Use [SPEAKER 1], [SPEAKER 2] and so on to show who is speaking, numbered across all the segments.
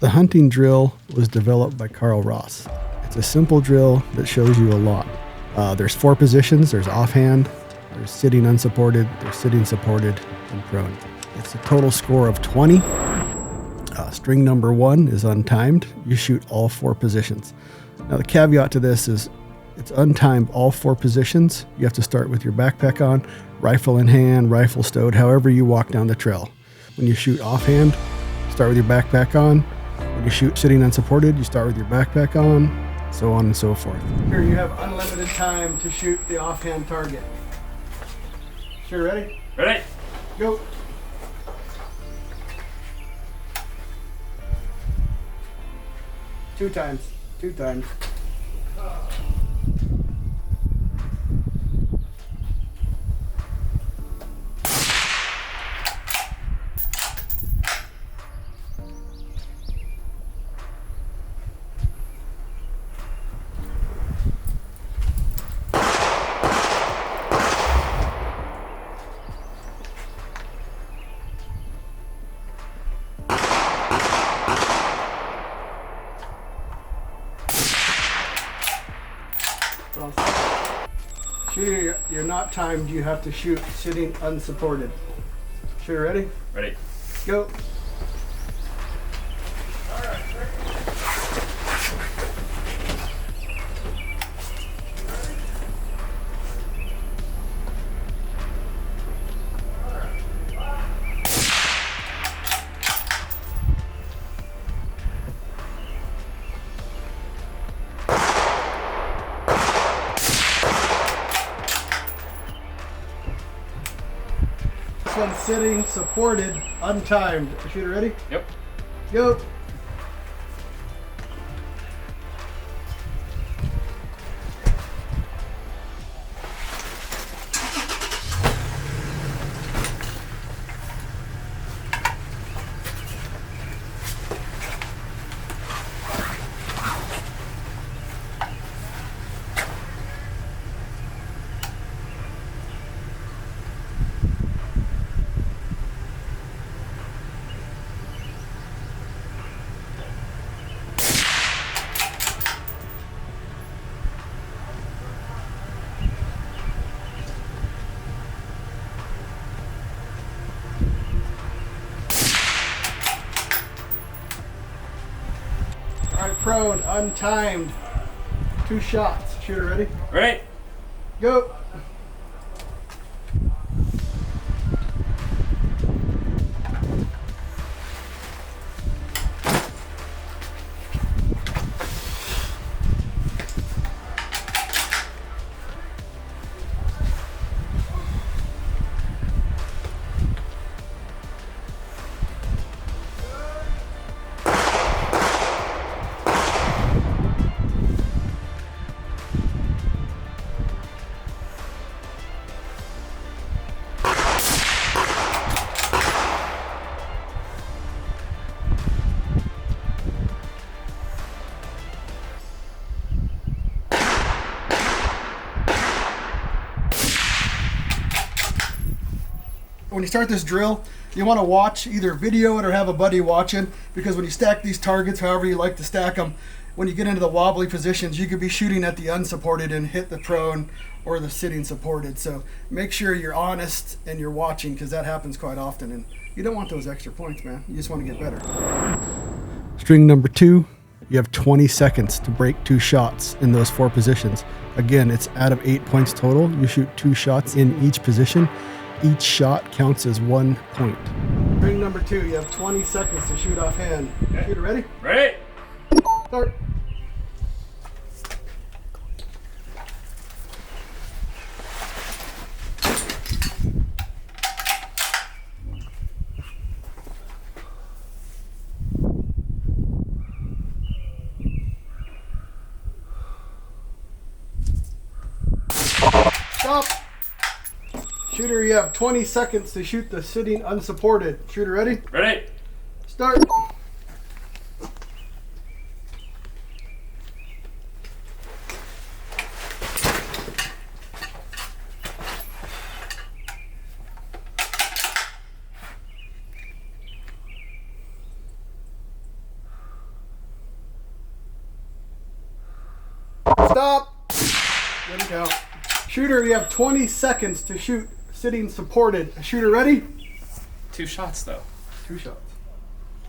[SPEAKER 1] The hunting drill was developed by Carl Ross. It's a simple drill that shows you a lot. There's 4 positions. There's offhand, there's sitting unsupported, there's sitting supported, and prone. It's a total score of 20. String number 1 is untimed. You shoot all 4 positions. Now the caveat to this is it's untimed all 4 positions. You have to start with your backpack on, rifle in hand, rifle stowed, however you walk down the trail. When you shoot offhand, start with your backpack on. When you shoot sitting unsupported, you start with your backpack on, so on and so forth. Here you have unlimited time to shoot the offhand target. Sure, ready?
[SPEAKER 2] Ready?
[SPEAKER 1] Go. Two times. Shooter, you're not timed. You have to shoot sitting unsupported. Shooter, ready?
[SPEAKER 2] Ready.
[SPEAKER 1] Go. One sitting, supported, untimed. Shooter, ready?
[SPEAKER 2] Yep.
[SPEAKER 1] Go. All right, prone, untimed. 2 shots. Shooter, ready?
[SPEAKER 2] Ready.
[SPEAKER 1] Go. When you start this drill, you want to watch, either video it or have a buddy watching, because when you stack these targets, however you like to stack them, when you get into the wobbly positions, you could be shooting at the unsupported and hit the prone or the sitting supported. So make sure you're honest and you're watching, because that happens quite often, and you don't want those extra points, man. You just want to get better. String number 2, you have 20 seconds to break 2 shots in those 4 positions. Again, it's out of 8 points total. You shoot 2 shots in each position. Each shot counts as 1 point. String number 2, you have 20 seconds to shoot offhand. Okay. Shooter, ready?
[SPEAKER 2] Ready.
[SPEAKER 1] Start. Stop. Shooter, you have 20 seconds to shoot the sitting unsupported. Shooter, ready?
[SPEAKER 2] Ready.
[SPEAKER 1] Start. Stop. Good count. Shooter, you have 20 seconds to shoot sitting supported. Shooter ready?
[SPEAKER 2] 2 shots though.
[SPEAKER 1] 2 shots.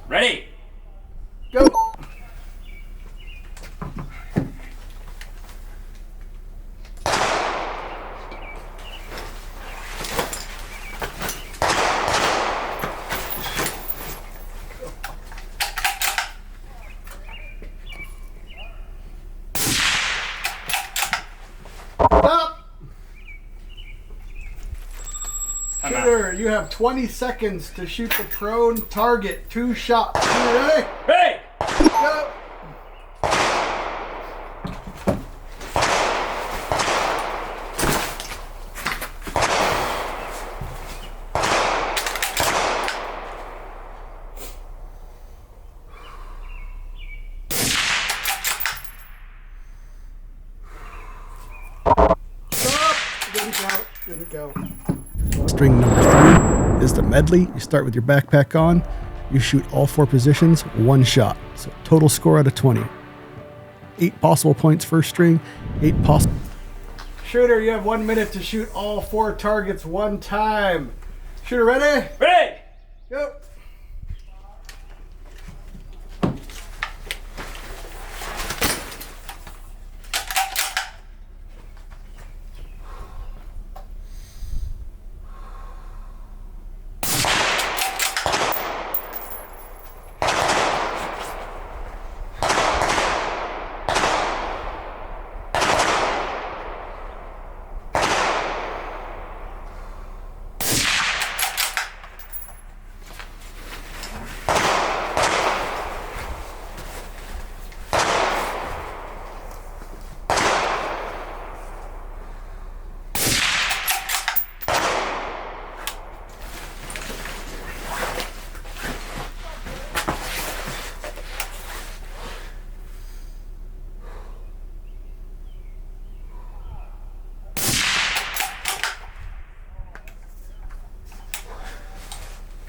[SPEAKER 2] Ready.
[SPEAKER 1] Go. Stop! Shooter, you have 20 seconds to shoot the prone target. 2 shots. Shooter, ready?
[SPEAKER 2] Ready.
[SPEAKER 1] Go! Good go. String number 3 is the medley. You start with your backpack on. You shoot all 4 positions, 1 shot. So total score out of 20. 8 possible points first string, 8 possible. Shooter, you have 1 minute to shoot all 4 targets 1 time. Shooter, ready?
[SPEAKER 2] Ready.
[SPEAKER 1] Go.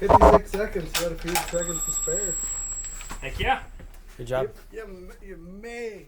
[SPEAKER 1] "56 seconds, you got a few seconds to spare."
[SPEAKER 2] Heck yeah.
[SPEAKER 3] Good job.
[SPEAKER 1] You may